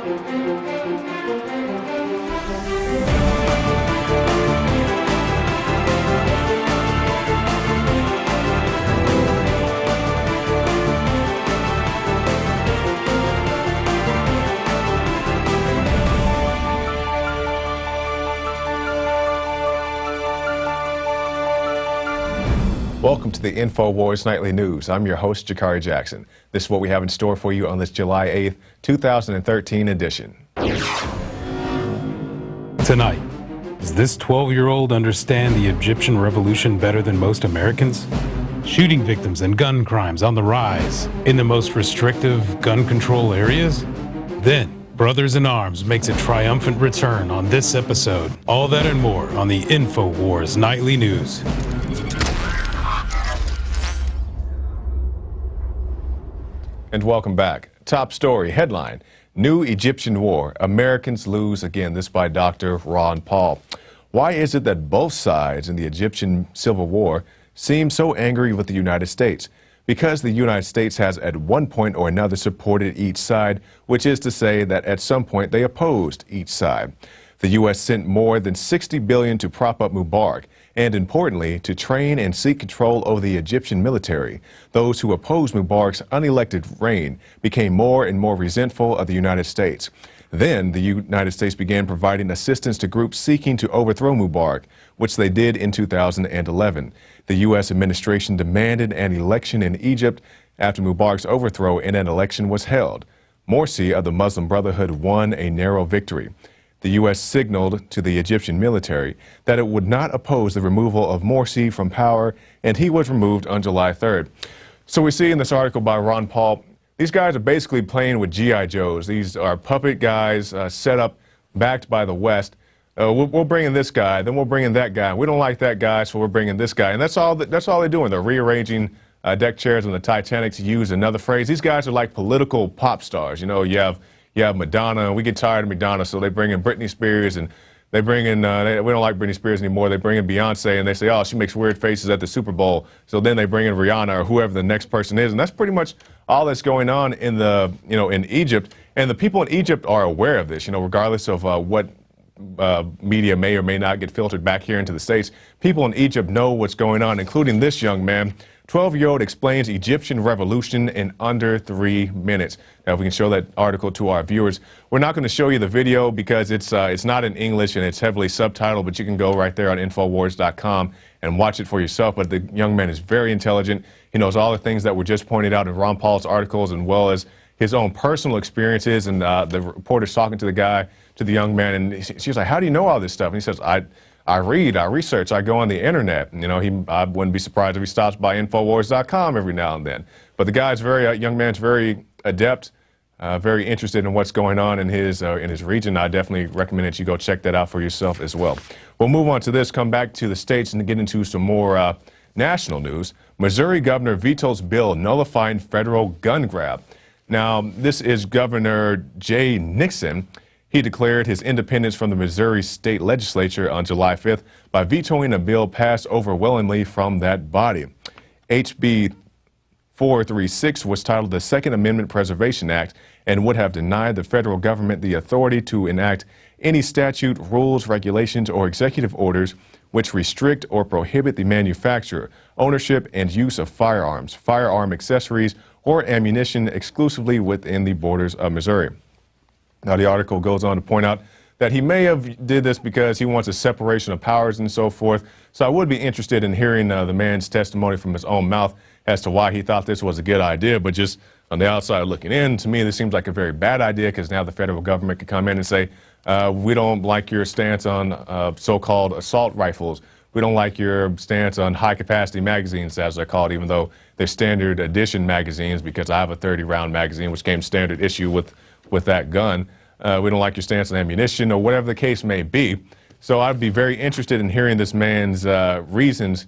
Welcome to the INFOWARS Nightly News. I'm your host, Jakari Jackson. This is what we have in store for you on this July 8th, 2013 edition. Tonight, does this 12-year-old understand the Egyptian revolution better than most Americans? Shooting victims and gun crimes on the rise in the most restrictive gun control areas? Then, Brothers in Arms makes a triumphant return on this episode. All that and more on the INFOWARS Nightly News. And welcome back. Top story headline: New Egyptian War. Americans lose again. This by Dr. Ron Paul. Why is it that both sides in the Egyptian civil war seem so angry with the United States? Because the United States has at one point or another supported each side, which is to say that at some point they opposed each side. The U.S. sent more than $60 billion to prop up Mubarak, and importantly, to train and seek control over the Egyptian military. Those who opposed Mubarak's unelected reign became more and more resentful of the United States. Then the United States began providing assistance to groups seeking to overthrow Mubarak, which they did in 2011. The U.S. administration demanded an election in Egypt after Mubarak's overthrow, and an election was held. Morsi of the Muslim Brotherhood won a narrow victory. The U.S. signaled to the Egyptian military that it would not oppose the removal of Morsi from power, and he was removed on July 3rd. So we see in this article by Ron Paul, these guys are basically playing with G.I. Joes. These are puppet guys set up, backed by the West. We'll bring in this guy, then we'll bring in that guy. We don't like that guy, so we're bringing this guy. And that's all they're doing. They're rearranging deck chairs on the Titanic, to use another phrase. These guys are like political pop stars. You know, you have Madonna, and we get tired of Madonna, so they bring in Britney Spears, and they bring in, we don't like Britney Spears anymore, they bring in Beyonce, and they say, oh, she makes weird faces at the Super Bowl, so then they bring in Rihanna or whoever the next person is, and that's pretty much all that's going on in in Egypt, and the people in Egypt are aware of this, regardless of what media may or may not get filtered back here into the States. People in Egypt know what's going on, including this young man. 12-year-old explains Egyptian revolution in under 3 minutes. Now, if we can show that article to our viewers. We're not going to show you the video because it's not in English and it's heavily subtitled, but you can go right there on INFOWARS.com and watch it for yourself. But the young man is very intelligent. He knows all the things that were just pointed out in Ron Paul's articles, as well as his own personal experiences. And the reporter's talking to the young man, and she's like, how do you know all this stuff? And he says, I read, I research, I go on the internet. I wouldn't be surprised if he stops by INFOWARS.com every now and then. But the guy's young man's very adept, very interested in what's going on in his region. I definitely recommend that you go check that out for yourself as well. We'll move on to this, come back to the States and get into some more national news. Missouri governor vetoes bill nullifying federal gun grab. Now, this is Governor Jay Nixon. He declared his independence from the Missouri state legislature on July 5th by vetoing a bill passed overwhelmingly from that body. HB 436 was titled the Second Amendment Preservation Act and would have denied the federal government the authority to enact any statute, rules, regulations, or executive orders which restrict or prohibit the manufacture, ownership, and use of firearms, firearm accessories, or ammunition exclusively within the borders of Missouri. Now, the article goes on to point out that he may have did this because he wants a separation of powers and so forth. So I would be interested in hearing the man's testimony from his own mouth as to why he thought this was a good idea. But just on the outside looking in, to me, this seems like a very bad idea, because now the federal government could come in and say, we don't like your stance on so-called assault rifles. We don't like your stance on high-capacity magazines, as they're called, even though they're standard edition magazines, because I have a 30-round magazine, which came standard issue with that gun. We don't like your stance on ammunition, or whatever the case may be. So I'd be very interested in hearing this man's reasons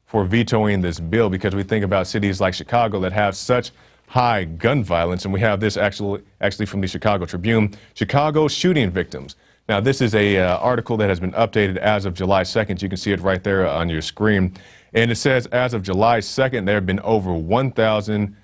for vetoing this bill, because we think about cities like Chicago that have such high gun violence, and we have this actually from the Chicago Tribune, Chicago shooting victims. Now, this is a article that has been updated as of July 2nd. You can see it right there on your screen. And it says, as of July 2nd, there have been over 1,000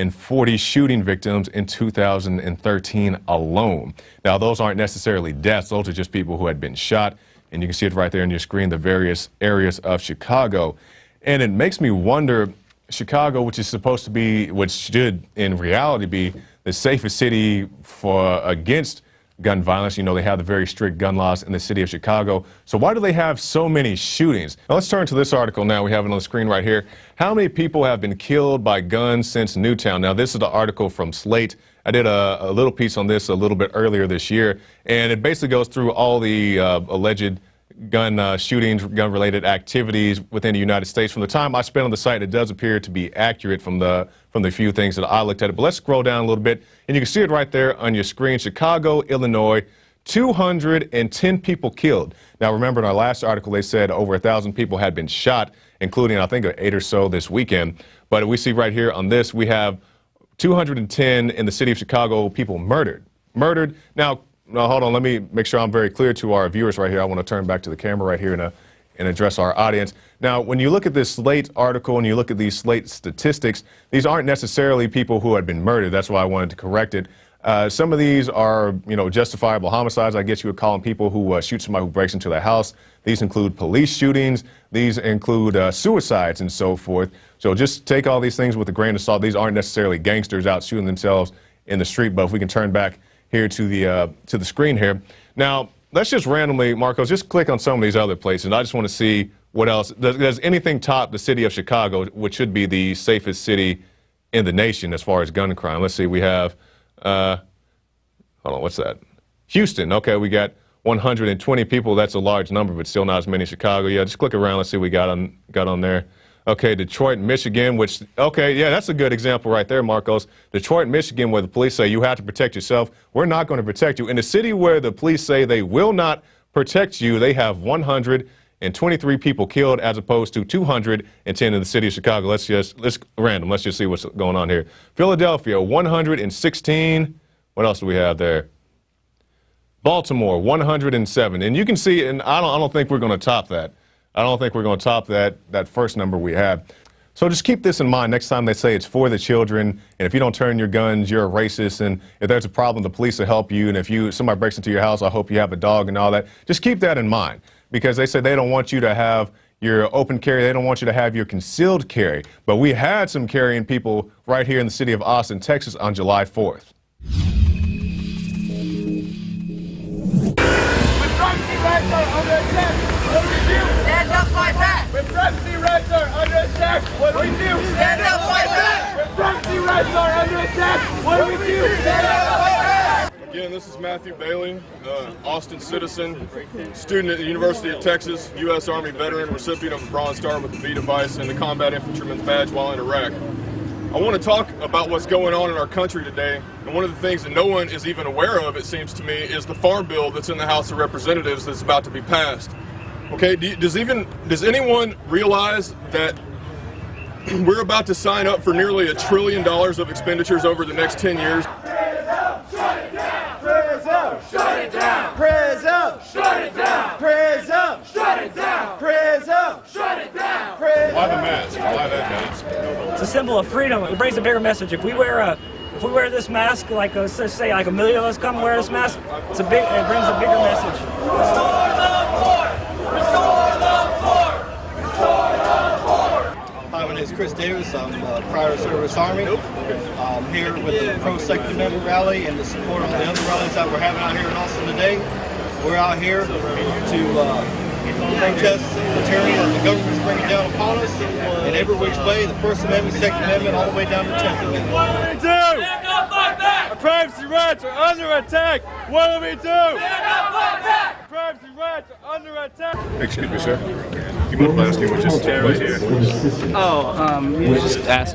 240 shooting victims in 2013 alone. Now, those aren't necessarily deaths. Those are just people who had been shot. And you can see it right there on your screen, the various areas of Chicago. And it makes me wonder, Chicago, which is supposed to be, which should in reality be the safest city against gun violence. You know, they have the very strict gun laws in the city of Chicago. So why do they have so many shootings? Now let's turn to this article now. We have it on the screen right here. How many people have been killed by guns since Newtown? Now this is the article from Slate. I did a little piece on this a little bit earlier this year, and it basically goes through all the alleged gun shootings, gun-related activities within the United States. From the time I spent on the site, it does appear to be accurate from the few things that I looked at. But let's scroll down a little bit, and you can see it right there on your screen. Chicago, Illinois, 210 people killed. Now, remember in our last article, they said over 1,000 people had been shot, including, I think, 8 or so this weekend. But we see right here on this, we have 210 in the city of Chicago, people murdered. Now, hold on, let me make sure I'm very clear to our viewers right here. I want to turn back to the camera right here and address our audience. Now, when you look at this Slate article and you look at these Slate statistics, these aren't necessarily people who had been murdered. That's why I wanted to correct it. Some of these are, justifiable homicides. I guess you would call them people who shoot somebody who breaks into their house. These include police shootings. These include suicides and so forth. So just take all these things with a grain of salt. These aren't necessarily gangsters out shooting themselves in the street. But if we can turn back here to the screen here. Now, let's just randomly, Marcos, just click on some of these other places. I just want to see what else. Does anything top the city of Chicago, which should be the safest city in the nation as far as gun crime? Let's see, we have, hold on, what's that? Houston, okay, we got 120 people. That's a large number, but still not as many as Chicago. Yeah, just click around. Let's see what we got on there. Okay, Detroit, Michigan, which, okay, yeah, that's a good example right there, Marcos. Detroit, Michigan, where the police say you have to protect yourself. We're not going to protect you. In the city where the police say they will not protect you, they have 123 people killed as opposed to 210 in the city of Chicago. Let's just see what's going on here. Philadelphia, 116. What else do we have there? Baltimore, 107. And you can see, and I don't think we're going to top that. I don't think we're going to top that first number we had. So just keep this in mind next time they say it's for the children, and if you don't turn your guns, you're a racist, and if there's a problem, the police will help you, and if somebody breaks into your house, I hope you have a dog and all that. Just keep that in mind, because they say they don't want you to have your open carry, they don't want you to have your concealed carry. But we had some carrying people right here in the city of Austin, Texas on July 4th. Stand up, fight back! When privacy rights are under attack, what do we do? Stand up, fight back! When privacy rights are under attack, what do we do? Stand up, fight back! Again, this is Matthew Bailey, Austin citizen, student at the University of Texas, U.S. Army veteran, recipient of a Bronze Star with the V device and the Combat Infantryman's Badge while in Iraq. I want to talk about what's going on in our country today, and one of the things that no one is even aware of, it seems to me, is the farm bill that's in the House of Representatives that's about to be passed. Okay, does anyone realize that we're about to sign up for nearly $1 trillion of expenditures over the next 10 years? Shut it down! Prison! Shut it down! Prison! Shut it down! Prison! Shut it down! Prison! Shut it down! Prison! Why the mask? Why that mask? It's a symbol of freedom. It brings a bigger message. If we wear this mask, like let's say like 1 million of us come and wear this mask, it brings a bigger message. Restore the fort! Restore the fort! Restore the fort! Hi, my name is Chris Davis. I'm a prior service Army. I'm here with the Pro-Second Amendment rally and the support on the other rallies that we're having out here in Austin today. We're out here to protest the tyranny that the government is bringing down upon us in every which way, the First Amendment, Second Amendment, all the way down to the 10th Amendment. What do we do? Stand up, fight back! Our privacy rights are under attack. What do we do? Stand up, fight back! Privacy rights are under attack. Excuse me, sir. You mind if I ask you what just right here?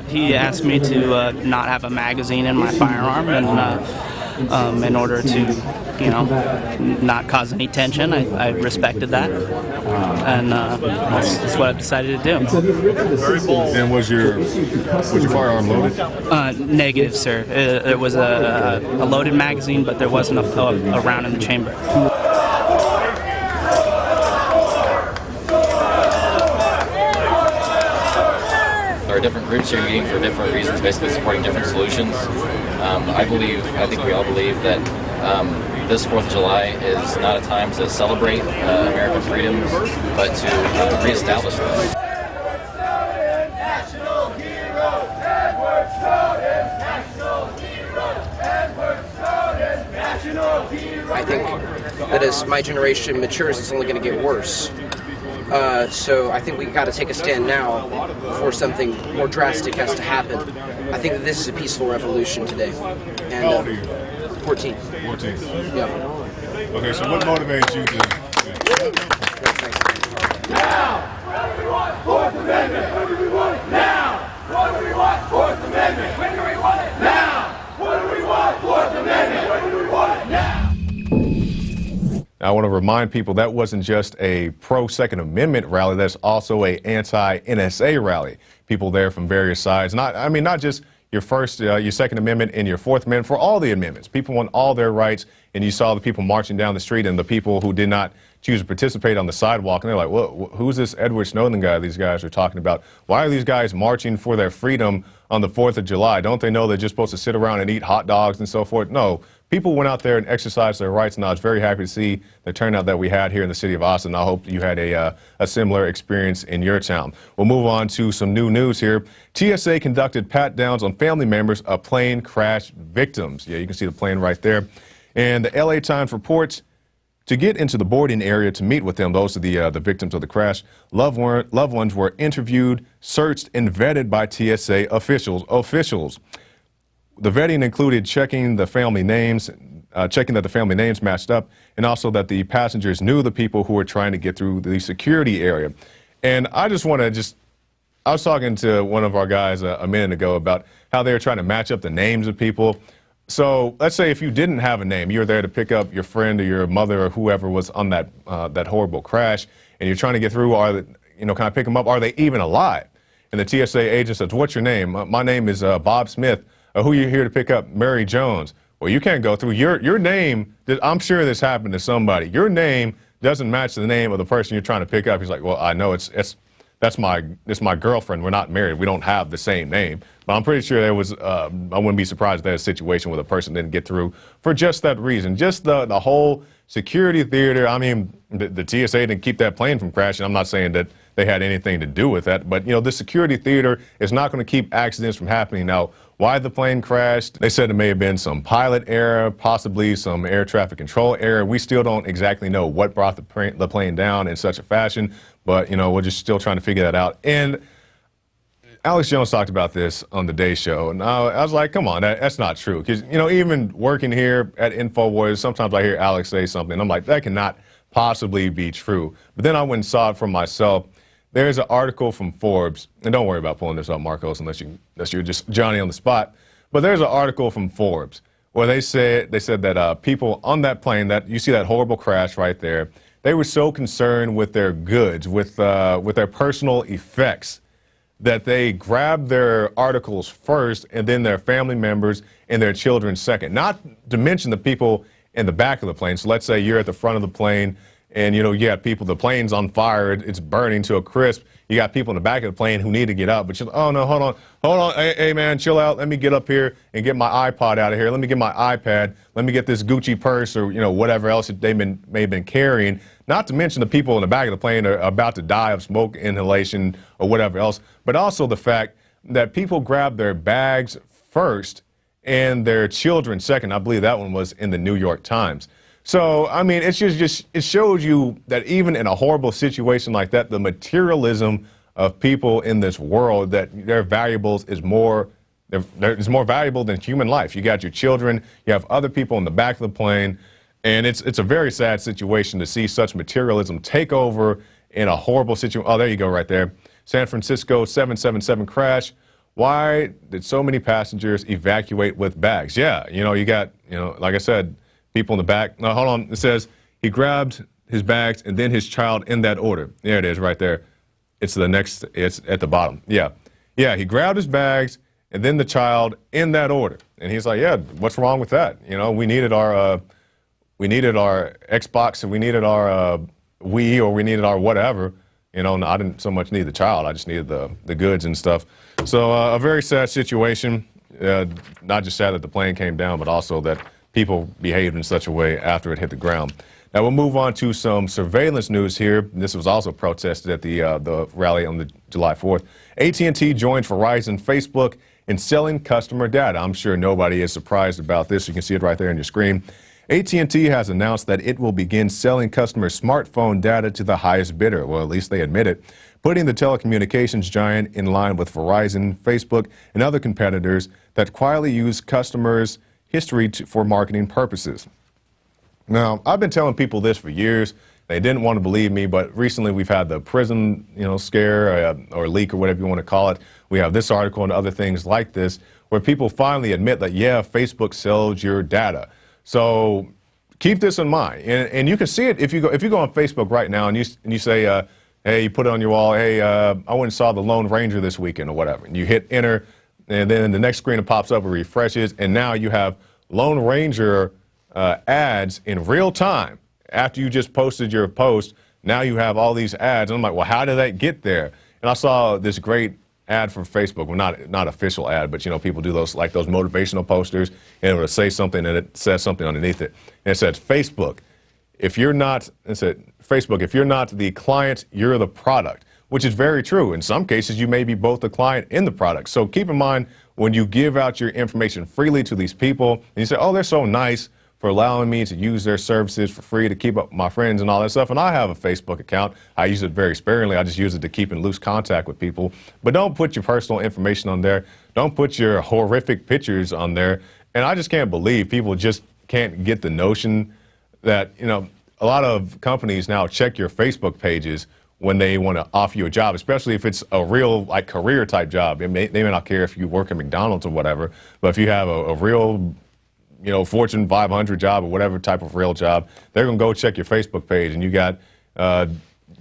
He asked me to not have a magazine in my firearm, and in order to, not cause any tension. I respected that, and that's what I've decided to do. Very bold. And was your firearm loaded? Negative, sir. It was a loaded magazine, but there wasn't a round in the chamber. or different groups here meeting for different reasons, basically supporting different solutions. I think we all believe that this 4th of July is not a time to celebrate American freedoms, but to reestablish them. I think that as my generation matures, it's only going to get worse. So I think we got to take a stand now before something more drastic has to happen. I think that this is a peaceful revolution today. And, how old are you? 14. 14. Yeah. Okay, so what motivates you to... Now! What do we want? Fourth Amendment! What do we want? Now! What do we want? Fourth Amendment! When do we want it? Now! What do we want? Fourth Amendment! When do we want it? Now! I want to remind people that wasn't just a pro-Second Amendment rally, that's also a anti-NSA rally. People there from various sides, not just your first, your Second Amendment and your Fourth Amendment, for all the amendments. People want all their rights, and you saw the people marching down the street and the people who did not choose to participate on the sidewalk, and they're like, well, who's this Edward Snowden guy these guys are talking about? Why are these guys marching for their freedom on the 4th of July? Don't they know they're just supposed to sit around and eat hot dogs and so forth? No. People went out there and exercised their rights, and I was very happy to see the turnout that we had here in the city of Austin. I hope you had a similar experience in your town. We'll move on to some new news here. TSA conducted pat-downs on family members of plane crash victims. Yeah, you can see the plane right there. And the LA Times reports, to get into the boarding area to meet with them, those are the victims of the crash, loved ones were interviewed, searched, and vetted by TSA officials. The vetting included checking the family names, checking that the family names matched up, and also that the passengers knew the people who were trying to get through the security area. And I just want to I was talking to one of our guys a minute ago about how they were trying to match up the names of people. So let's say if you didn't have a name, you were there to pick up your friend or your mother or whoever was on that horrible crash, and you're trying to get through, can I pick them up? Are they even alive? And the TSA agent says, what's your name? My name is Bob Smith. Who are you here to pick up? Mary Jones. Well, you can't go through. Your name, I'm sure this happened to somebody. Your name doesn't match the name of the person you're trying to pick up. He's like, well, I know it's my girlfriend. We're not married. We don't have the same name. But I'm pretty sure there was, I wouldn't be surprised if there's a situation where the person didn't get through for just that reason. Just the whole security theater. I mean, the TSA didn't keep that plane from crashing. I'm not saying that they had anything to do with that. But, the security theater is not going to keep accidents from happening. Now, why the plane crashed? They said it may have been some pilot error, possibly some air traffic control error. We still don't exactly know what brought the plane down in such a fashion, but, we're just still trying to figure that out. And Alex Jones talked about this on the Day Show, and I was like, come on, that's not true. Because, even working here at INFOWARS, sometimes I hear Alex say something, and I'm like, that cannot possibly be true. But then I went and saw it for myself. There's an article from Forbes, and don't worry about pulling this up, Marcos, unless you're just Johnny on the spot. But there's an article from Forbes where they said that people on that plane, that you see that horrible crash right there, they were so concerned with their goods, with their personal effects, that they grabbed their articles first and then their family members and their children second. Not to mention the people in the back of the plane. So let's say you're at the front of the plane, and, you got people, the plane's on fire, it's burning to a crisp. You got people in the back of the plane who need to get up, but you're like, oh, no, hold on. Hey, man, chill out. Let me get up here and get my iPod out of here. Let me get my iPad. Let me get this Gucci purse or, whatever else they may have been carrying. Not to mention the people in the back of the plane are about to die of smoke inhalation or whatever else, but also the fact that people grab their bags first and their children second. I believe that one was in the New York Times. So, I mean, it shows you that even in a horrible situation like that, the materialism of people in this world, that their valuables is more valuable than human life. You got your children, you have other people in the back of the plane, and it's a very sad situation to see such materialism take over in a horrible situation. Oh, there you go right there. San Francisco 777 crash. Why did so many passengers evacuate with bags? Yeah, you got, like I said, people in the back. No, hold on. It says he grabbed his bags and then his child in that order. There it is right there. It's at the bottom. Yeah. He grabbed his bags and then the child in that order. And he's like, yeah, what's wrong with that? We needed our Xbox, and we needed our Wii, or we needed our whatever. You know, I didn't so much need the child, I just needed the goods and stuff. So a very sad situation, not just sad that the plane came down, but also that people behaved in such a way after it hit the ground. Now we'll move on to some surveillance news here. This was also protested at the rally on the July 4th. AT&T joined Verizon, Facebook in selling customer data. I'm sure nobody is surprised about this. You can see it right there on your screen. AT&T has announced that it will begin selling customer smartphone data to the highest bidder. Well, at least they admit it, putting the telecommunications giant in line with Verizon, Facebook, and other competitors that quietly use customers' history for marketing purposes. Now, I've been telling people this for years. They didn't want to believe me, but recently we've had the prison, scare or leak or whatever you want to call it. We have this article and other things like this where people finally admit that, yeah, Facebook sells your data. So keep this in mind, and you can see it if you go on Facebook right now and you say, hey, you put it on your wall, hey, I went and saw the Lone Ranger this weekend or whatever, and you hit enter, and then the next screen it pops up, it refreshes, and now you have Lone Ranger ads in real time after you just posted your post. Now you have all these ads, and I'm like, well, how did that get there? And I saw this great ad from Facebook, well, not official ad, but people do those motivational posters, and it would say something and it says something underneath it, and it said, Facebook, if you're not the client, you're the product, which is very true. In some cases, you may be both the client and the product. So keep in mind when you give out your information freely to these people, and you say, oh, they're so nice for allowing me to use their services for free to keep up my friends and all that stuff. And I have a Facebook account. I use it very sparingly. I just use it to keep in loose contact with people. But don't put your personal information on there. Don't put your horrific pictures on there. And I just can't believe people just can't get the notion that, a lot of companies now check your Facebook pages when they want to offer you a job, especially if it's a real career type job. They may not care if you work at McDonald's or whatever, but if you have a real Fortune 500 job or whatever type of real job, they're going to go check your Facebook page, and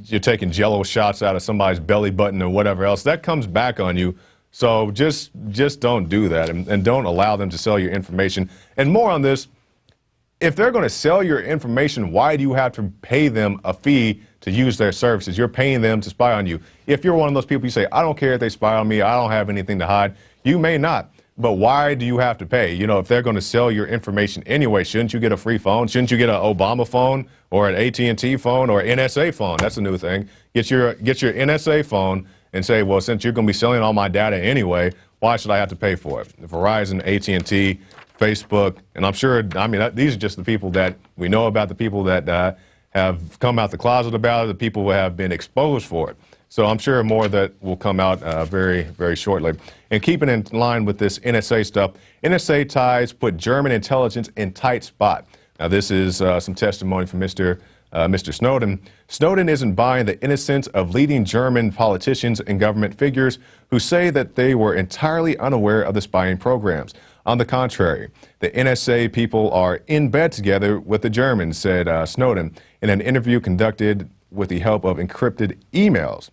you're taking Jello shots out of somebody's belly button or whatever else. That comes back on you. So just don't do that, and don't allow them to sell your information. And more on this, if they're going to sell your information, why do you have to pay them a fee to use their services? You're paying them to spy on you. If you're one of those people, you say, I don't care if they spy on me, I don't have anything to hide. You may not. But why do you have to pay? If they're going to sell your information anyway, shouldn't you get a free phone? Shouldn't you get an Obama phone or an AT&T phone or NSA phone? That's a new thing. Get your NSA phone and say, well, since you're going to be selling all my data anyway, why should I have to pay for it? Verizon, AT&T, Facebook, and I'm sure, these are just the people that we know about, the people that have come out the closet about it, the people who have been exposed for it. So I'm sure more that will come out very, very shortly. And keeping in line with this NSA stuff, NSA ties put German intelligence in tight spot. Now this is some testimony from Mr. Snowden. Snowden isn't buying the innocence of leading German politicians and government figures who say that they were entirely unaware of the spying programs. On the contrary, the NSA people are in bed together with the Germans, said Snowden in an interview conducted with the help of encrypted emails.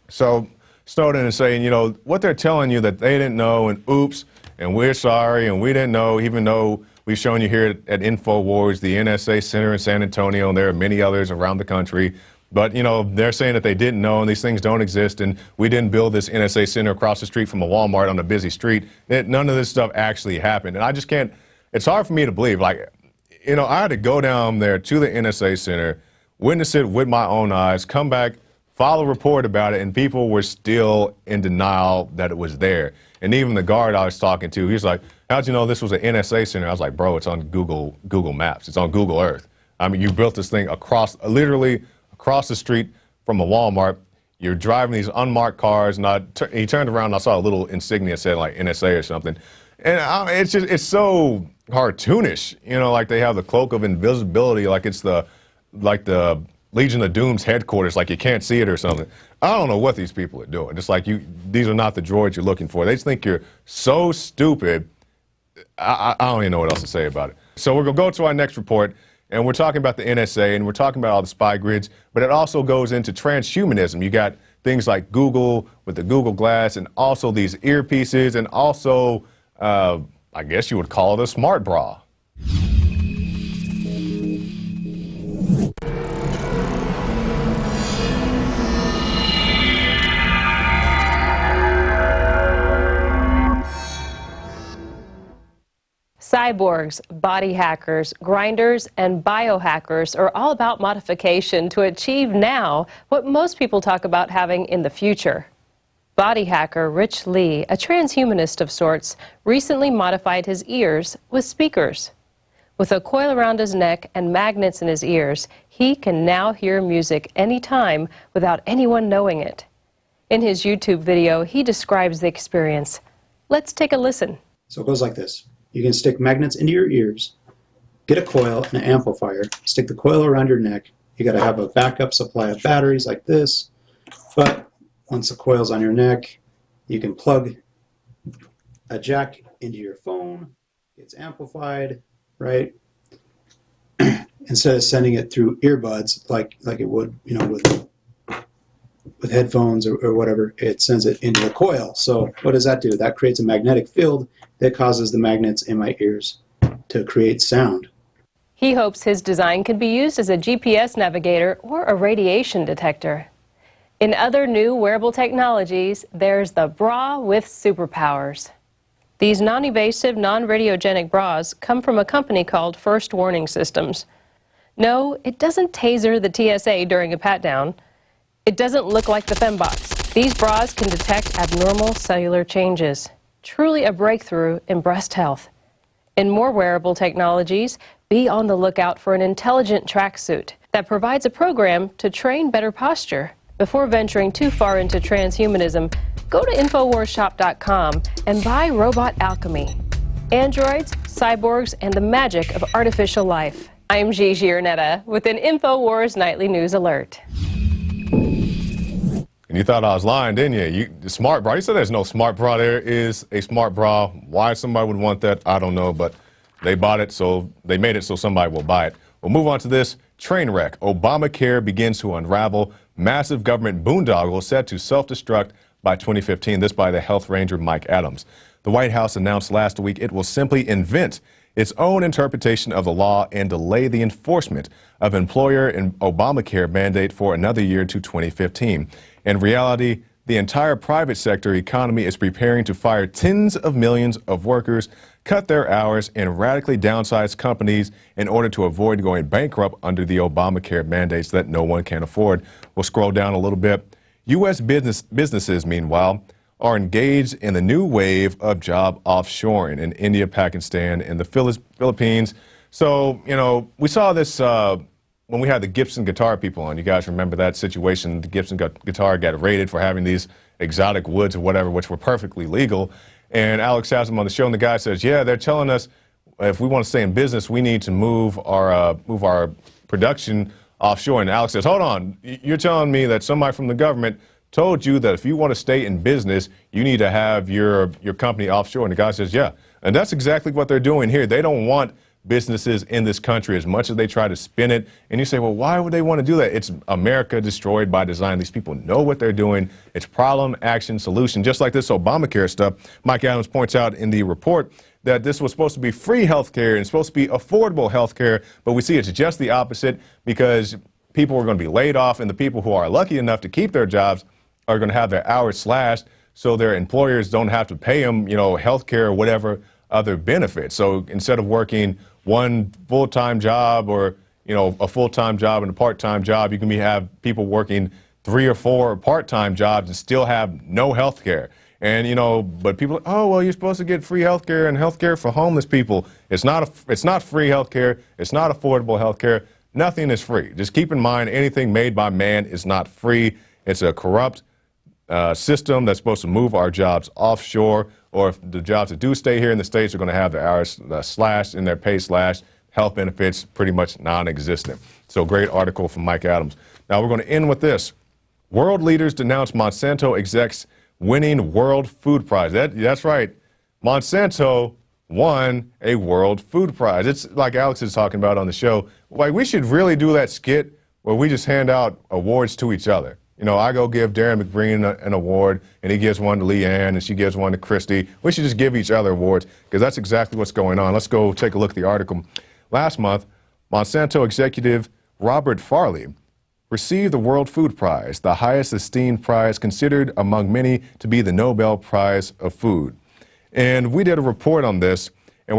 So Snowden is saying, what they're telling you that they didn't know, and oops, and we're sorry, and we didn't know, even though we've shown you here at INFOWARS, the NSA Center in San Antonio, and there are many others around the country. But, they're saying that they didn't know, and these things don't exist, and we didn't build this NSA Center across the street from a Walmart on a busy street. None of this stuff actually happened. And I just can't, it's hard for me to believe. I had to go down there to the NSA Center, witness it with my own eyes, come back, file a report about it, and people were still in denial that it was there. And even the guard I was talking to, he was like, how'd you know this was an NSA Center? I was like, bro, it's on Google Maps. It's on Google Earth. You built this thing literally across the street from a Walmart. You're driving these unmarked cars, and he turned around and I saw a little insignia said NSA or something. And it's so cartoonish, like they have the cloak of invisibility, like it's the Legion of Doom's headquarters, like you can't see it or something. I don't know what these people are doing. It's like these are not the droids you're looking for. They just think you're so stupid. I don't even know what else to say about it. So we're going to go to our next report, and we're talking about the NSA, and we're talking about all the spy grids, but it also goes into transhumanism. You got things like Google with the Google Glass, and also these earpieces, and also, I guess you would call it a smart bra. Cyborgs, body hackers, grinders, and biohackers are all about modification to achieve now what most people talk about having in the future. Body hacker Rich Lee, a transhumanist of sorts, recently modified his ears with speakers. With a coil around his neck and magnets in his ears, he can now hear music anytime without anyone knowing it. In his YouTube video, he describes the experience. Let's take a listen. So it goes like this. You can stick magnets into your ears, get a coil and an amplifier, stick the coil around your neck. You got to have a backup supply of batteries like this, but once the coil's on your neck, you can plug a jack into your phone. It's amplified, right? Instead of sending it through earbuds like it would, you know, with headphones or whatever, it sends it into the coil. So what does that do? That creates a magnetic field that causes the magnets in my ears to create sound. He hopes his design could be used as a GPS navigator or a radiation detector. In other new wearable technologies, there's the bra with superpowers. These non-invasive, non-radiogenic bras come from a company called First Warning Systems. No, it doesn't taser the TSA during a pat-down. It doesn't look like the Fembox. These bras can detect abnormal cellular changes. Truly a breakthrough in breast health. In more wearable technologies, be on the lookout for an intelligent tracksuit that provides a program to train better posture. Before venturing too far into transhumanism, go to InfoWarsShop.com and buy Robot Alchemy. Androids, cyborgs, and the magic of artificial life. I'm Gigi Ernetta with an InfoWars Nightly News Alert. And you thought I was lying, didn't you? The smart bra. You said there's no smart bra. There is a smart bra. Why somebody would want that, I don't know, but they bought it, so they made it so somebody will buy it. We'll move on to this. Train wreck. Obamacare begins to unravel. Massive government boondoggle set to self-destruct by 2015. This by the health ranger Mike Adams. The White House announced last week it will simply invent its own interpretation of the law and delay the enforcement of employer and Obamacare mandate for another year to 2015. In reality, the entire private sector economy is preparing to fire tens of millions of workers, cut their hours, and radically downsize companies in order to avoid going bankrupt under the Obamacare mandates that no one can afford. We'll scroll down a little bit. U.S. businesses, meanwhile, are engaged in the new wave of job offshoring in India, Pakistan, and the Philippines. So, you know, we saw this when we had the Gibson guitar people on. You guys remember that situation? The Gibson guitar got raided for having these exotic woods or whatever, which were perfectly legal. And Alex has him on the show, and the guy says, yeah, they're telling us if we want to stay in business, we need to move our production offshore. And Alex says, hold on, you're telling me that somebody from the government told you that if you want to stay in business, you need to have your company offshore? And the guy says, yeah. And that's exactly what they're doing here. They don't want businesses in this country as much as they try to spin it. And you say, well, why would they want to do that? It's America destroyed by design. These people know what they're doing. It's problem, action, solution. Just like this Obamacare stuff, Mike Adams points out in the report that this was supposed to be free health care and supposed to be affordable health care, but we see it's just the opposite because people are going to be laid off, and the people who are lucky enough to keep their jobs are going to have their hours slashed so their employers don't have to pay them, you know, health care or whatever other benefits. So instead of working one full-time job or, you know, a full-time job and a part-time job, you can have people working 3 or 4 part-time jobs and still have no health care. And, you know, but people, oh, well, you're supposed to get free health care and health care for homeless people. It's not free health care. It's not affordable health care. Nothing is free. Just keep in mind, anything made by man is not free. It's a corrupt system that's supposed to move our jobs offshore, or if the jobs that do stay here in the States are going to have their hours slashed and their pay slashed, health benefits pretty much non-existent. So great article from Mike Adams. Now we're going to end with this. World leaders denounce Monsanto execs winning World Food Prize. That's right. Monsanto won a World Food Prize. It's like Alex is talking about on the show. Like, we should really do that skit where we just hand out awards to each other. You know, I go give Darren McBreen an award, and he gives one to Leanne, and she gives one to Christy. We should just give each other awards, because that's exactly what's going on. Let's go take a look at the article. Last month, Monsanto executive Robert Farley received the World Food Prize, the highest esteemed prize considered among many to be the Nobel Prize of Food. And we did a report on this, And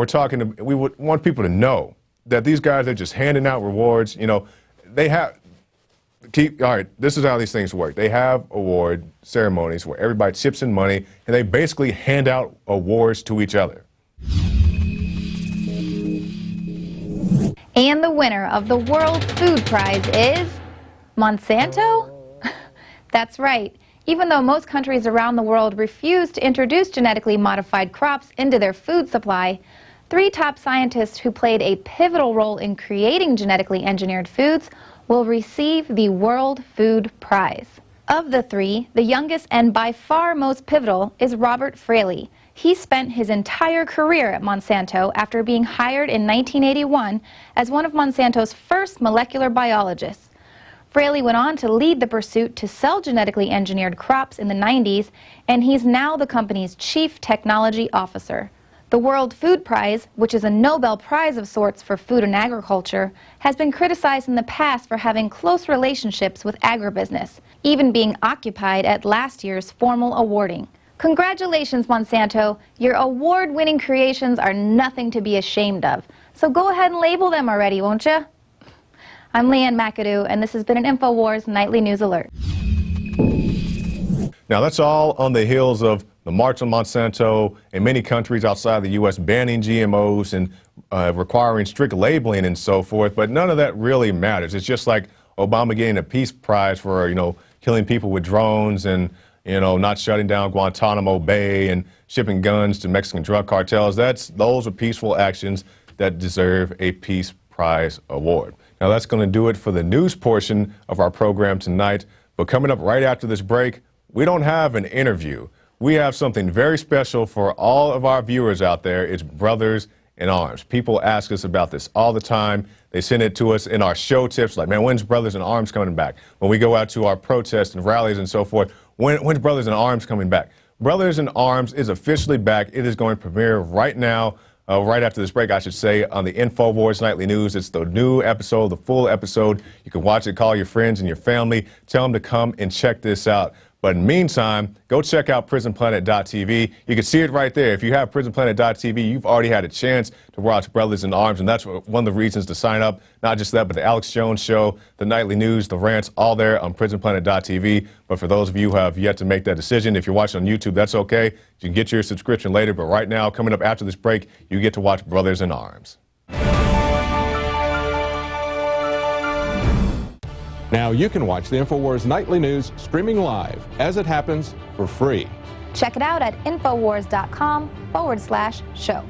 we would want people to know that these guys are just handing out rewards. You know, they have, all right, this is how these things work. They have award ceremonies where everybody chips in money and they basically hand out awards to each other. And the winner of the World Food Prize is Monsanto? That's right. Even though most countries around the world refuse to introduce genetically modified crops into their food supply, 3 top scientists who played a pivotal role in creating genetically engineered foods will receive the World Food Prize. Of the 3, the youngest and by far most pivotal is Robert Fraley. He spent his entire career at Monsanto after being hired in 1981 as one of Monsanto's first molecular biologists. Fraley went on to lead the pursuit to sell genetically engineered crops in the 90s, and he's now the company's chief technology officer. The World Food Prize, which is a Nobel Prize of sorts for food and agriculture, has been criticized in the past for having close relationships with agribusiness, even being occupied at last year's formal awarding. Congratulations, Monsanto. Your award-winning creations are nothing to be ashamed of. So go ahead and label them already, won't you? I'm Leanne McAdoo, and this has been an InfoWars Nightly News Alert. Now, that's all on the heels of the March on Monsanto in many countries outside the U.S. banning GMOs and requiring strict labeling and so forth, but none of that really matters. It's just like Obama getting a peace prize for, killing people with drones and, not shutting down Guantanamo Bay and shipping guns to Mexican drug cartels. Those are peaceful actions that deserve a Peace Prize award. Now, that's going to do it for the news portion of our program tonight. But coming up right after this break, we don't have an interview. We have something very special for all of our viewers out there. It's Brothers in Arms. People ask us about this all the time. They send it to us in our show tips, like, man, when's Brothers in Arms coming back? When we go out to our protests and rallies and so forth, when's Brothers in Arms coming back? Brothers in Arms is officially back. It is going to premiere right now. Right after this break, I should say, on the InfoWars Nightly News. It's the new episode, the full episode. You can watch it, call your friends and your family, tell them to come and check this out. But in the meantime, go check out PrisonPlanet.tv. You can see it right there. If you have PrisonPlanet.tv, you've already had a chance to watch Brothers in Arms, and that's one of the reasons to sign up. Not just that, but the Alex Jones Show, the Nightly News, the rants, all there on PrisonPlanet.tv. But for those of you who have yet to make that decision, if you're watching on YouTube, that's okay. You can get your subscription later, but right now, coming up after this break, you get to watch Brothers in Arms. Now you can watch the InfoWars Nightly News streaming live as it happens for free. Check it out at infowars.com/show.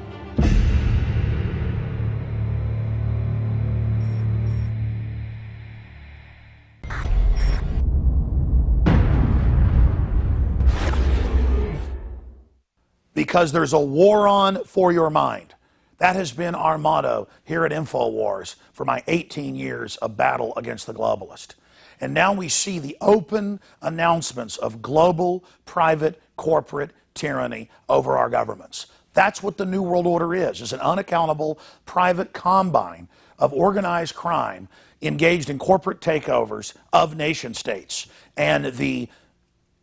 Because there's a war on for your mind. That has been our motto here at InfoWars for my 18 years of battle against the globalist. And now we see the open announcements of global, private, corporate tyranny over our governments. That's what the New World Order is an unaccountable private combine of organized crime engaged in corporate takeovers of nation states and the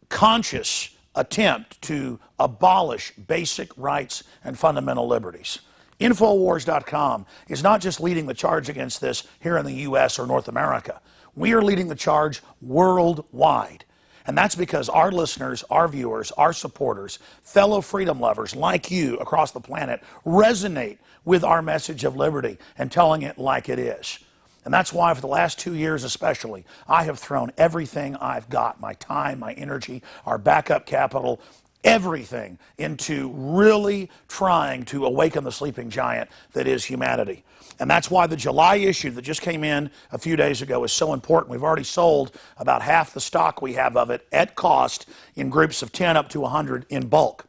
conscious attempt to abolish basic rights and fundamental liberties. InfoWars.com is not just leading the charge against this here in the U.S. or North America. We are leading the charge worldwide. And that's because our listeners, our viewers, our supporters, fellow freedom lovers like you across the planet resonate with our message of liberty and telling it like it is. And that's why for the last 2 years especially, I have thrown everything I've got, my time, my energy, our backup capital, everything into really trying to awaken the sleeping giant that is humanity. And that's why the July issue that just came in a few days ago is so important. We've already sold about half the stock we have of it at cost in groups of 10 up to 100 in bulk.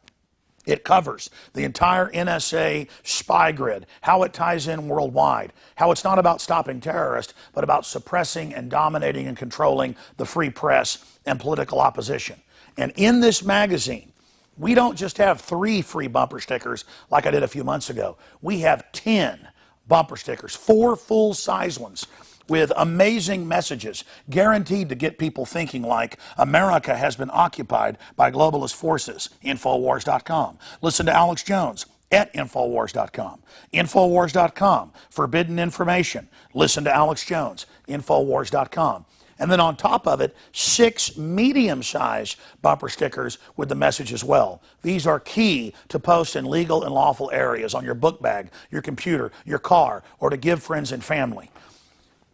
It covers the entire NSA spy grid, how it ties in worldwide, how it's not about stopping terrorists, but about suppressing and dominating and controlling the free press and political opposition. And in this magazine, we don't just have 3 free bumper stickers like I did a few months ago. We have 10 bumper stickers, 4 full-size ones with amazing messages guaranteed to get people thinking like America has been occupied by globalist forces. InfoWars.com. Listen to Alex Jones at INFOWARS.com. INFOWARS.com, forbidden information. Listen to Alex Jones, INFOWARS.com. And then on top of it, 6 medium-sized bumper stickers with the message as well. These are key to post in legal and lawful areas on your book bag, your computer, your car, or to give friends and family.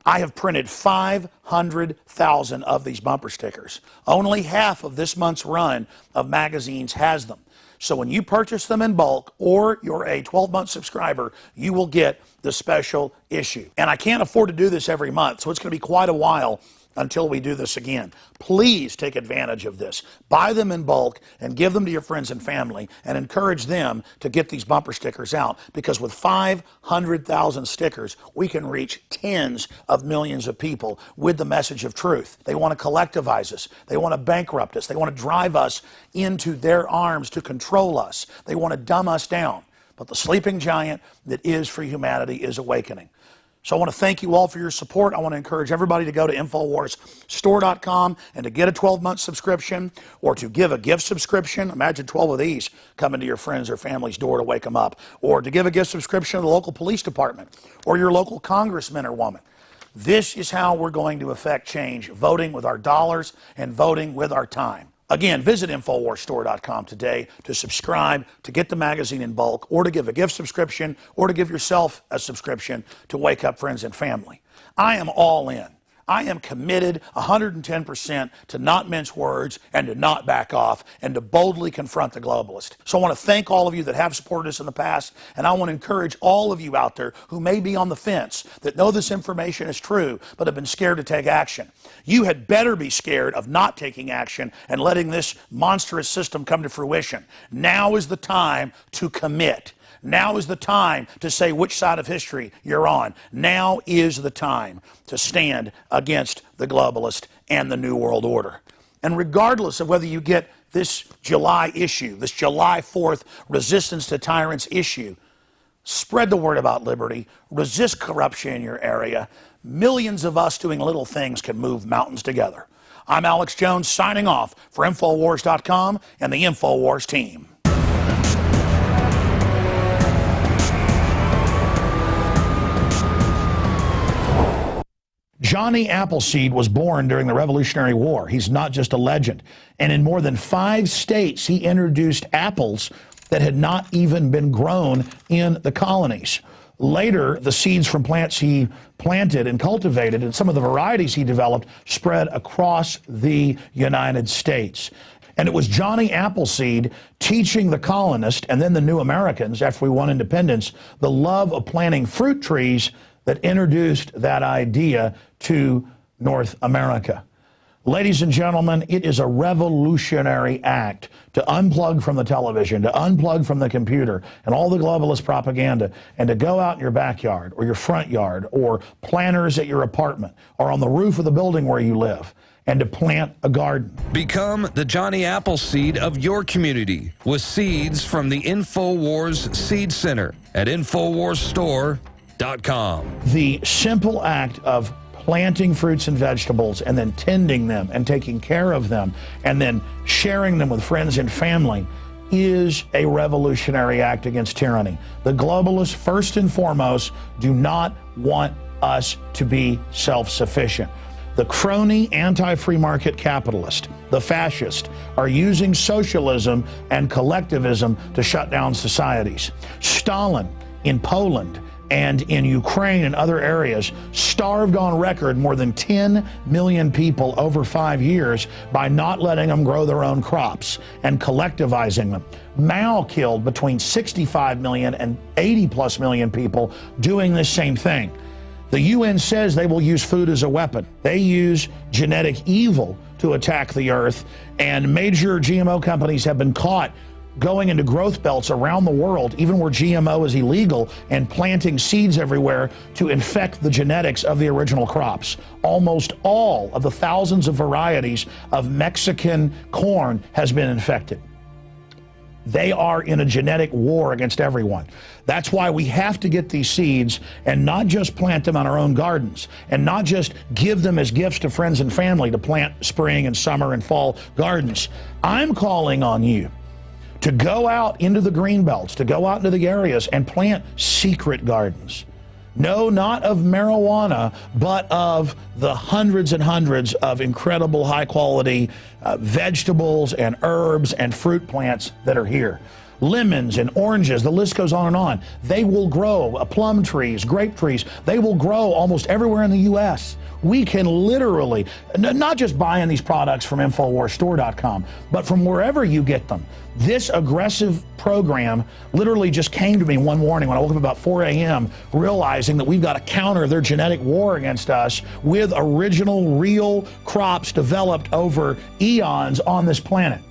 I have printed 500,000 of these bumper stickers. Only half of this month's run of magazines has them. So when you purchase them in bulk or you're a 12-month subscriber, you will get the special issue. And I can't afford to do this every month, so it's going to be quite a while until we do this again. Please take advantage of this. Buy them in bulk and give them to your friends and family and encourage them to get these bumper stickers out, because with 500,000 stickers, we can reach tens of millions of people with the message of truth. They want to collectivize us. They want to bankrupt us. They want to drive us into their arms to control us. They want to dumb us down. But the sleeping giant that is free humanity is awakening. So I want to thank you all for your support. I want to encourage everybody to go to InfoWarsStore.com and to get a 12-month subscription or to give a gift subscription. Imagine 12 of these coming to your friends or family's door to wake them up. Or to give a gift subscription to the local police department or your local congressman or woman. This is how we're going to affect change, voting with our dollars and voting with our time. Again, visit InfoWarsStore.com today to subscribe, to get the magazine in bulk, or to give a gift subscription, or to give yourself a subscription to wake up friends and family. I am all in. I am committed 110% to not mince words and to not back off and to boldly confront the globalist. So I want to thank all of you that have supported us in the past, and I want to encourage all of you out there who may be on the fence, that know this information is true, but have been scared to take action. You had better be scared of not taking action and letting this monstrous system come to fruition. Now is the time to commit. Now is the time to say which side of history you're on. Now is the time to stand against the globalist and the New World Order. And regardless of whether you get this July issue, this July 4th Resistance to Tyrants issue, spread the word about liberty, resist corruption in your area. Millions of us doing little things can move mountains together. I'm Alex Jones signing off for InfoWars.com and the InfoWars team. Johnny Appleseed was born during the Revolutionary War. He's not just a legend. And in more than 5 states, he introduced apples that had not even been grown in the colonies. Later, the seeds from plants he planted and cultivated and some of the varieties he developed spread across the United States. And it was Johnny Appleseed teaching the colonists and then the new Americans, after we won independence, the love of planting fruit trees that introduced that idea to North America. Ladies and gentlemen, it is a revolutionary act to unplug from the television, to unplug from the computer and all the globalist propaganda, and to go out in your backyard or your front yard or planters at your apartment or on the roof of the building where you live, and to plant a garden. Become the Johnny Appleseed of your community with seeds from the InfoWars Seed Center at InfoWarsStore.com. The simple act of planting fruits and vegetables and then tending them and taking care of them and then sharing them with friends and family is a revolutionary act against tyranny. The globalists, first and foremost, do not want us to be self-sufficient. The crony anti-free market capitalist, the fascist, are using socialism and collectivism to shut down societies. Stalin in Poland and in Ukraine and other areas starved on record more than 10 million people over 5 years by not letting them grow their own crops and collectivizing them. Mao killed between 65 million and 80+ million people doing this same thing. The UN says they will use food as a weapon. They use genetic evil to attack the earth, and major GMO companies have been caught going into growth belts around the world, even where GMO is illegal, and planting seeds everywhere to infect the genetics of the original crops. Almost all of the thousands of varieties of Mexican corn has been infected. They are in a genetic war against everyone. That's why we have to get these seeds and not just plant them on our own gardens and not just give them as gifts to friends and family to plant spring and summer and fall gardens. I'm calling on you to go out into the green belts, to go out into the areas and plant secret gardens. No, not of marijuana, but of the hundreds and hundreds of incredible high quality vegetables and herbs and fruit plants that are here. Lemons and oranges, the list goes on and on. They will grow, plum trees, grape trees, they will grow almost everywhere in the U.S. We can literally, not just buying these products from InfoWarsStore.com, but from wherever you get them. This aggressive program literally just came to me one morning when I woke up about 4 a.m. realizing that we've got to counter their genetic war against us with original, real crops developed over eons on this planet.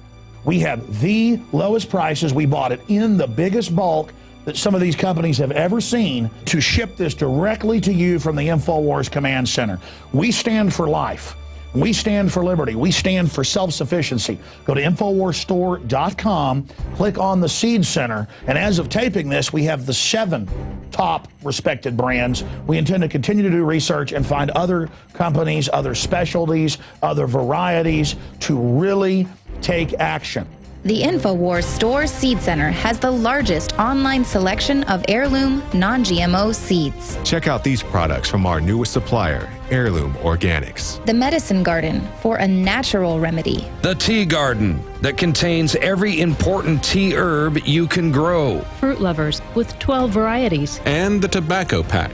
We have the lowest prices. We bought it in the biggest bulk that some of these companies have ever seen to ship this directly to you from the InfoWars Command Center. We stand for life. We stand for liberty. We stand for self-sufficiency. Go to InfoWarsStore.com, click on the Seed Center, and as of taping this, we have the 7 top respected brands. We intend to continue to do research and find other companies, other specialties, other varieties to really take action. The InfoWars Store Seed Center has the largest online selection of heirloom, non-GMO seeds. Check out these products from our newest supplier, Heirloom Organics. The Medicine Garden for a natural remedy. The Tea Garden that contains every important tea herb you can grow. Fruit Lovers with 12 varieties. And the Tobacco Pack,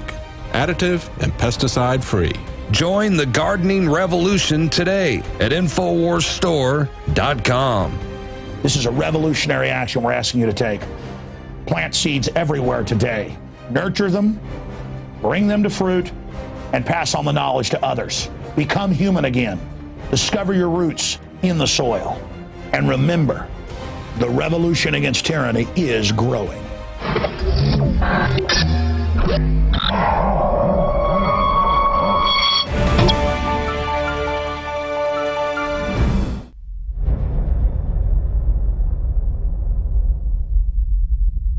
additive and pesticide free. Join the gardening revolution today at InfoWarsStore.com. This is a revolutionary action we're asking you to take. Plant seeds everywhere today. Nurture them, bring them to fruit, and pass on the knowledge to others. Become human again. Discover your roots in the soil. And remember, the revolution against tyranny is growing.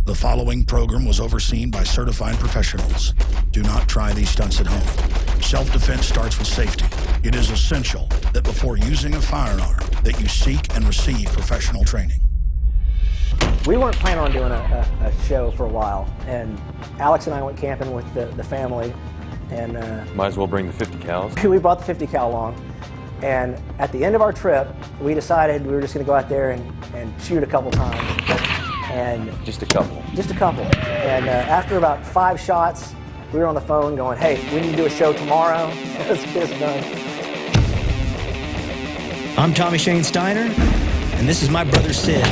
The following program was overseen by certified professionals. Do not try these stunts at home. Self-defense starts with safety. It is essential that before using a firearm that you seek and receive professional training. We weren't planning on doing a show for a while, and Alex and I went camping with the family, and might as well bring the 50 cals. We brought the 50 cal along, and at the end of our trip, we decided we were just going to go out there and shoot a couple times. And just a couple. Just a couple. And after about 5 shots, we were on the phone going, hey, we need to do a show tomorrow. Let's get this done. I'm Tommy Shane Steiner, and this is my brother Sid.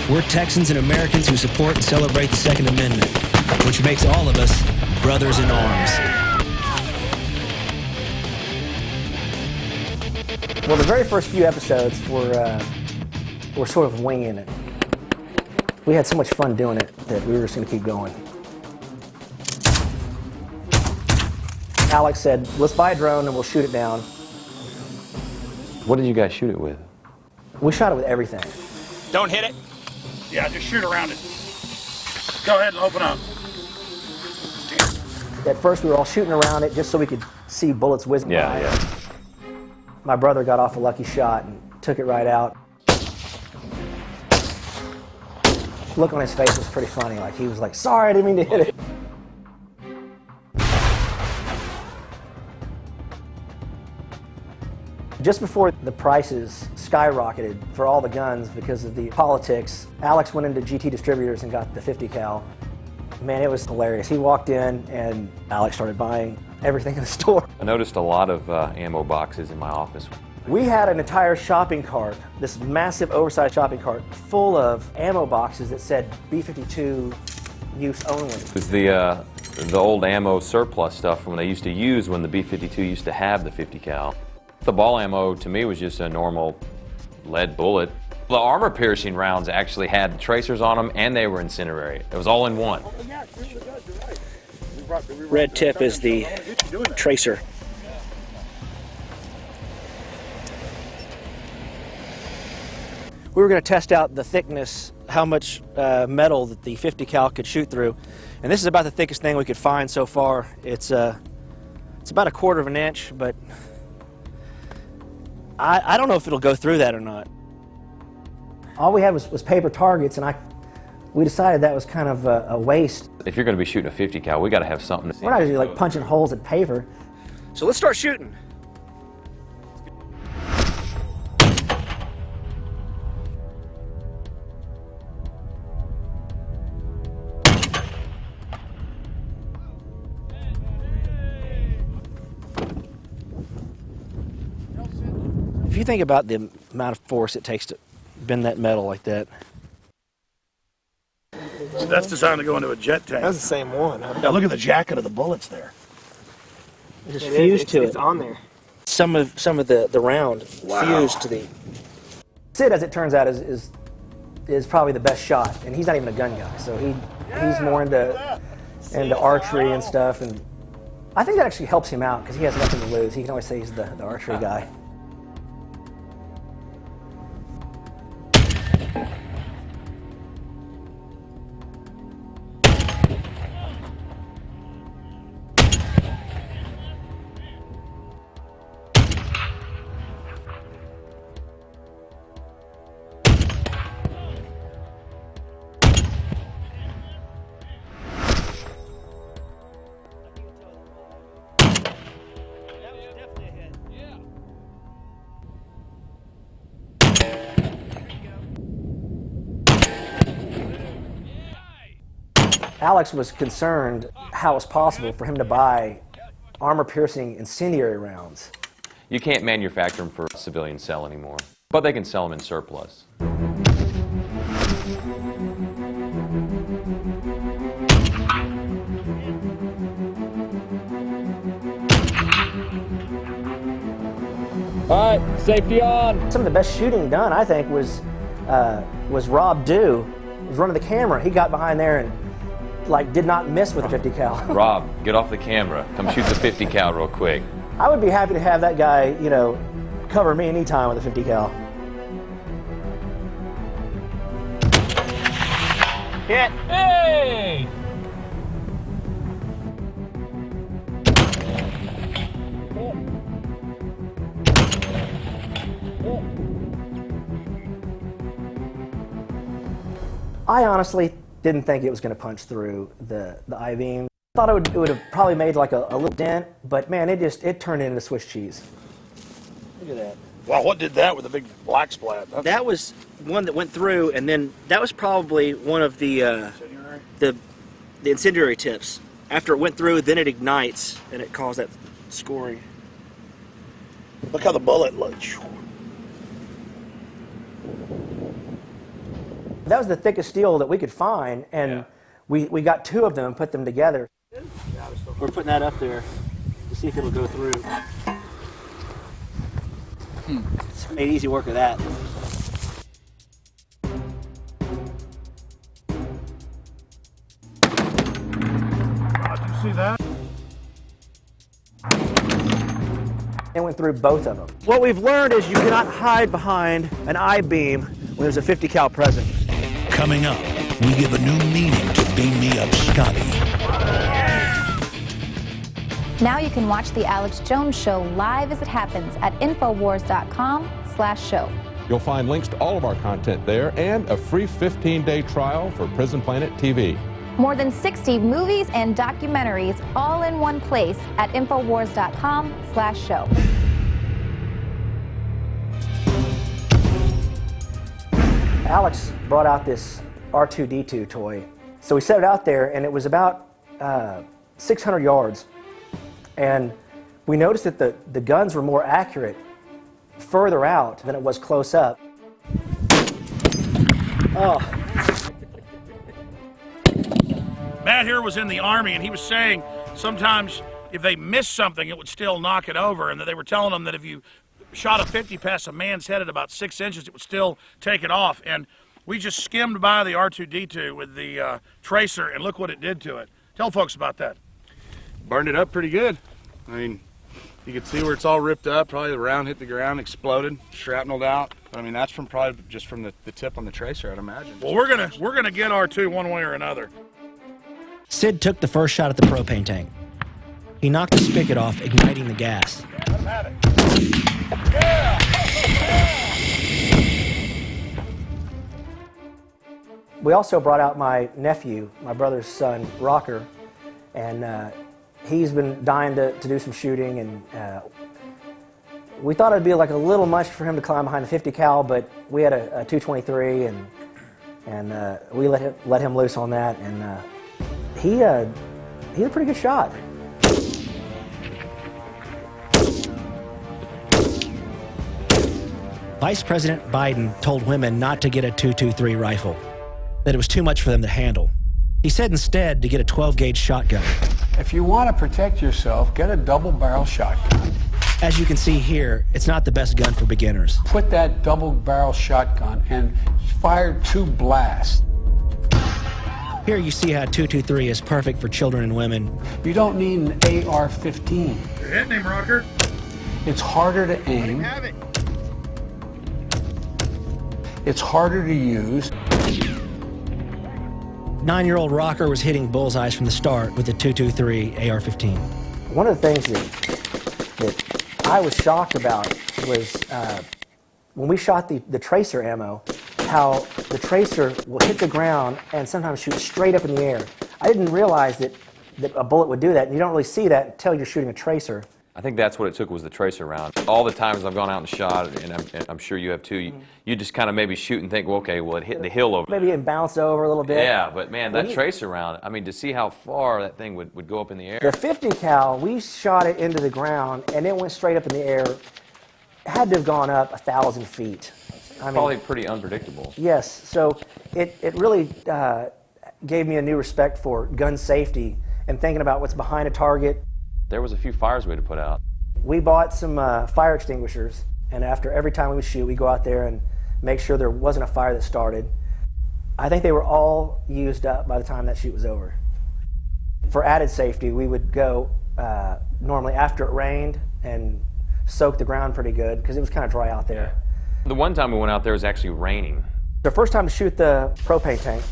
We're Texans and Americans who support and celebrate the Second Amendment, which makes all of us brothers in arms. Well, the very first few episodes were sort of winging it. We had so much fun doing it that we were just going to keep going. Alex said, let's buy a drone and we'll shoot it down. What did you guys shoot it with? We shot it with everything. Don't hit it. Yeah, just shoot around it. Go ahead and open up. At first, we were all shooting around it just so we could see bullets whizzing by. Yeah. My brother got off a lucky shot and took it right out. The look on his face was pretty funny. Like he was like, sorry, I didn't mean to hit it. Just before the prices skyrocketed for all the guns because of the politics, Alex went into GT Distributors and got the 50 cal. Man, it was hilarious. He walked in and Alex started buying everything in the store. I noticed a lot of ammo boxes in my office. We had an entire shopping cart, this massive oversized shopping cart full of ammo boxes that said B-52 use only. It was the old ammo surplus stuff from when they used to use when the B-52 used to have the 50 cal. The ball ammo to me was just a normal lead bullet. The armor-piercing rounds actually had the tracers on them, and they were incendiary. It was all in one. Red tip is the tracer. We were going to test out the thickness, how much metal that the 50 cal could shoot through. And this is about the thickest thing we could find so far. It's It's about 1/4 of an inch, but I don't know if it'll go through that or not. All we had was paper targets, and we decided that was kind of a waste. If you're going to be shooting a 50 cal, we got to have something to see. We're not usually like punching holes in paper. So let's start shooting. If you think about the amount of force it takes to bend that metal like that. So that's designed to go into a jet tank. That's the same one. Now look at the jacket of the bullets there. It just fused to it. It's on there. Some of the round fused to the. Sid, as it turns out, is probably the best shot, and he's not even a gun guy, so he's more into archery and stuff, and I think that actually helps him out because he has nothing to lose. He can always say he's the archery guy. Alex was concerned how it's possible for him to buy armor-piercing incendiary rounds. You can't manufacture them for a civilian sell anymore, but they can sell them in surplus. All right, safety on. Some of the best shooting done, I think, was Rob Dew. He was running the camera. He got behind there and did not miss with a 50 cal. Rob, get off the camera. Come shoot the 50 cal real quick. I would be happy to have that guy, cover me anytime with a 50 cal. Hit. Hey! I honestly didn't think it was going to punch through the I-beam. I thought it would have probably made like a little dent, but man, it turned into Swiss cheese. Look at that. Wow, what did that with the big black splat? That was one that went through, and then that was probably one of the incendiary tips. After it went through, then it ignites, and it caused that scoring. Look how the bullet looks. That was the thickest steel that we could find, and we got 2 of them and put them together. We're putting that up there to see if it'll go through. It's made easy work of that. Did you see that? It went through both of them. What we've learned is you cannot hide behind an I-beam when there's a 50 cal present. Coming up, we give a new meaning to Beam Me Up Scotty. Now you can watch the Alex Jones Show live as it happens at infowars.com/show. You'll find links to all of our content there and a free 15-day trial for Prison Planet TV. More than 60 movies and documentaries all in one place at infowars.com/show. Alex brought out this R2-D2 toy. So we set it out there, and it was about 600 yards. And we noticed that the guns were more accurate further out than it was close up. Oh. Matt here was in the Army, and he was saying sometimes if they missed something, it would still knock it over, and that they were telling them that if you shot a 50 past a man's head at about 6 inches, it would still take it off. And we just skimmed by the R2-D2 with the tracer, and look what it did to it. Tell folks about that. Burned it up pretty good. I mean, you could see where it's all ripped up. Probably the round hit the ground, exploded, shrapneled out. But I mean, that's from probably just from the tip on the tracer, I'd imagine. Well, we're gonna get R2 one way or another. Sid took the first shot at the propane tank. He knocked the spigot off, igniting the gas. We also brought out my nephew, my brother's son, Rocker, and he's been dying to do some shooting, and we thought it'd be like a little much for him to climb behind a 50 cal, but we had a 223, and we let him loose on that, and he's a pretty good shot. Vice President Biden told women not to get a .223 rifle, that it was too much for them to handle. He said instead to get a 12-gauge shotgun. If you want to protect yourself, get a double-barrel shotgun. As you can see here, it's not the best gun for beginners. Put that double-barrel shotgun and fire 2 blasts. Here you see how 223 is perfect for children and women. You don't need an AR-15. You're hitting him, Rocker. It's harder to aim. It's harder to use. 9-year-old Rocker was hitting bullseyes from the start with the 223 AR-15. One of the things that I was shocked about was when we shot the tracer ammo, how the tracer will hit the ground and sometimes shoot straight up in the air. I didn't realize that a bullet would do that, and you don't really see that until you're shooting a tracer. I think that's what it took, was the tracer round. All the times I've gone out and shot, and I'm sure you have too, you just kind of maybe shoot and think, well, okay, well, it hit the hill over. Maybe it bounced over a little bit. Yeah, but man, that tracer round, I mean, to see how far that thing would go up in the air. The 50 cal, we shot it into the ground, and it went straight up in the air. It had to have gone up 1,000 feet. I mean, probably pretty unpredictable. Yes, so it really gave me a new respect for gun safety and thinking about what's behind a target. There was a few fires we had to put out. We bought some fire extinguishers, and after every time we would shoot, we go out there and make sure there wasn't a fire that started. I think they were all used up by the time that shoot was over. For added safety, we would go normally after it rained and soak the ground pretty good because it was kind of dry out there. The one time we went out there, it was actually raining. The first time to shoot the propane tank,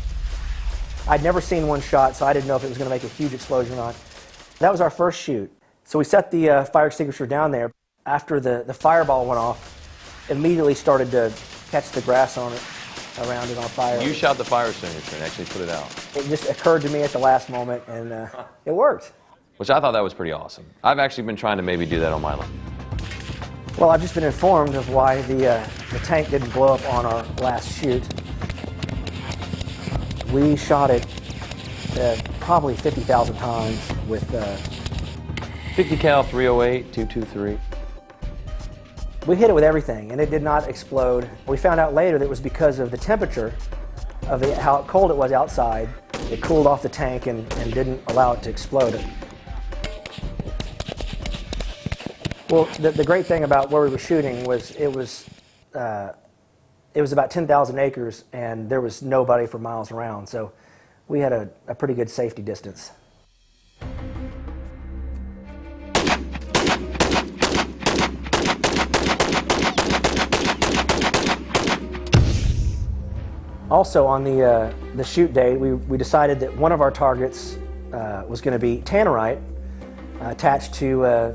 I'd never seen one shot, so I didn't know if it was going to make a huge explosion or not. That was our first shoot. So we set the fire extinguisher down there. After the fireball went off, immediately started to catch the grass on it, around it on fire. You shot the fire extinguisher and actually put it out. It just occurred to me at the last moment, and it worked. Which I thought that was pretty awesome. I've actually been trying to maybe do that on my own. Well, I've just been informed of why the tank didn't blow up on our last shoot. We shot it probably 50,000 times with 50 cal, 308, 223. We hit it with everything, and it did not explode. We found out later that it was because of the temperature of how cold it was outside. It cooled off the tank and didn't allow it to explode. Well, the great thing about where we were shooting was it was about 10,000 acres, and there was nobody for miles around, so we had a pretty good safety distance. Also, on the shoot day, we decided that one of our targets was going to be tannerite attached to, I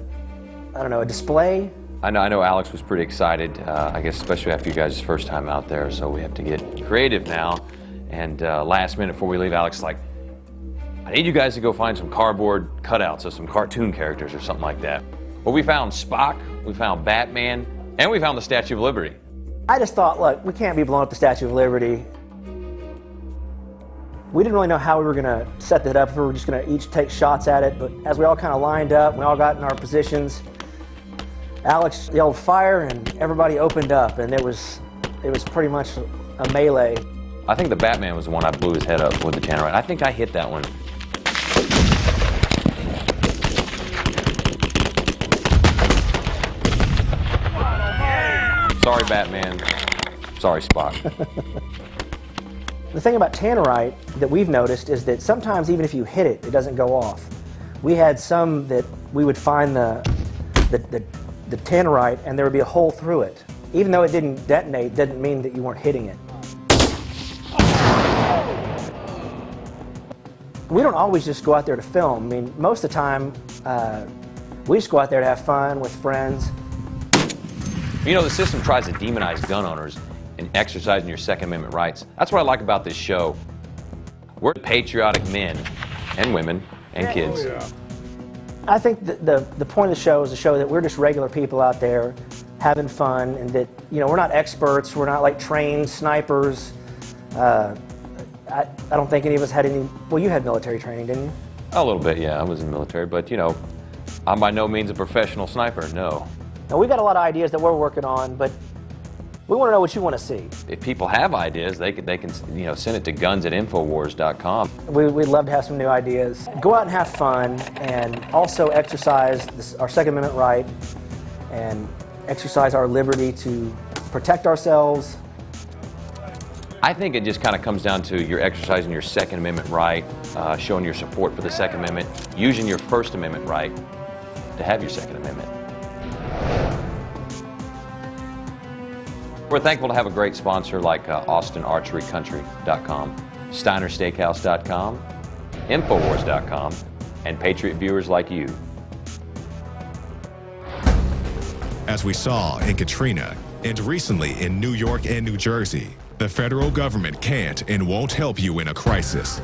don't know, a display. I know Alex was pretty excited, I guess especially after you guys' first time out there, so we have to get creative now. And last minute before we leave, Alex is like, I need you guys to go find some cardboard cutouts of some cartoon characters or something like that. Well, we found Spock, we found Batman, and we found the Statue of Liberty. I just thought, look, we can't be blowing up the Statue of Liberty. We didn't really know how we were going to set that up, if we were just going to each take shots at it, but as we all kind of lined up, we all got in our positions, Alex yelled fire and everybody opened up, and it was pretty much a melee. I think the Batman was the one I blew his head up with the tannerite. I think I hit that one. Sorry, Batman. Sorry, Spock. The thing about tannerite that we've noticed is that sometimes even if you hit it, it doesn't go off. We had some that we would find the tannerite and there would be a hole through it. Even though it didn't detonate, doesn't mean that you weren't hitting it. We don't always just go out there to film. I mean, most of the time We just go out there to have fun with friends. You know, the system tries to demonize gun owners and exercising your Second Amendment rights. That's what I like about this show. We're patriotic men and women and kids. I think the point of the show is to show that we're just regular people out there having fun, and that, you know, we're not experts, we're not like trained snipers. I don't think any of us had any. Well, you had military training, didn't you? A little bit, yeah. I was in the military, but you know, I'm by no means a professional sniper, no. Now, we've got a lot of ideas that we're working on, but we want to know what you want to see. If people have ideas, they can you know, send it to guns@infowars.com. We'd love to have some new ideas. Go out and have fun, and also exercise our Second Amendment right, and exercise our liberty to protect ourselves. I think it just kind of comes down to you're exercising your Second Amendment right, showing your support for the Second Amendment, using your First Amendment right to have your Second Amendment. We're thankful to have a great sponsor like AustinArcheryCountry.com, SteinerSteakhouse.com, InfoWars.com, and Patriot viewers like you. As we saw in Katrina and recently in New York and New Jersey, the federal government can't and won't help you in a crisis.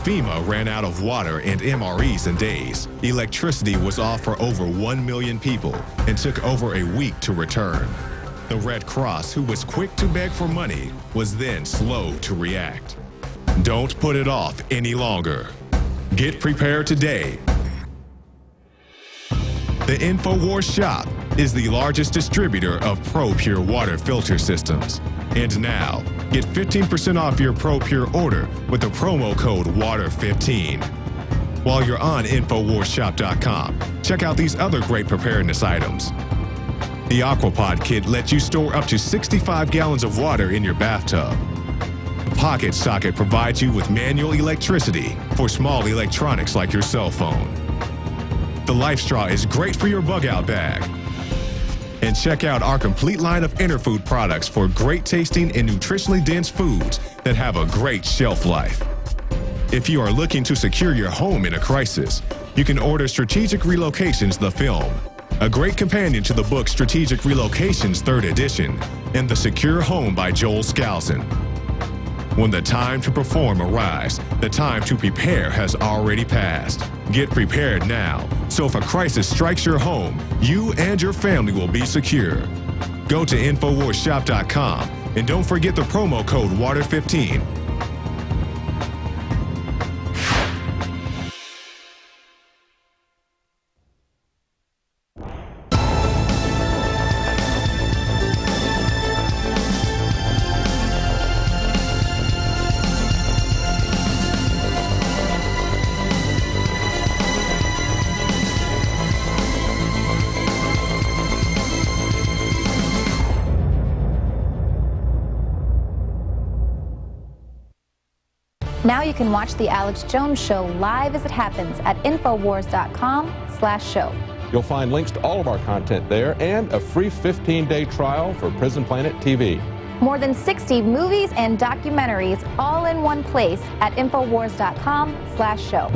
FEMA ran out of water and MREs in days. Electricity was off for over 1 million people and took over a week to return. The Red Cross, who was quick to beg for money, was then slow to react. Don't put it off any longer. Get prepared today. The InfoWars shop is the largest distributor of ProPure water filter systems. And now, get 15% off your ProPure order with the promo code WATER15. While you're on InfoWarsShop.com, check out these other great preparedness items. The Aquapod kit lets you store up to 65 gallons of water in your bathtub. The Pocket Socket provides you with manual electricity for small electronics like your cell phone. The Life Straw is great for your bug-out bag. And check out our complete line of Interfood products for great tasting and nutritionally dense foods that have a great shelf life. If you are looking to secure your home in a crisis, you can order Strategic Relocations, the film, a great companion to the book Strategic Relocations 3rd edition, and The Secure Home by Joel Skousen. When the time to perform arrives, the time to prepare has already passed. Get prepared now, so if a crisis strikes your home, you and your family will be secure. Go to InfoWarsShop.com and don't forget the promo code WATER15. Now you can watch The Alex Jones Show live as it happens at Infowars.com/show. You'll find links to all of our content there and a free 15-day trial for Prison Planet TV. More than 60 movies and documentaries all in one place at Infowars.com/show.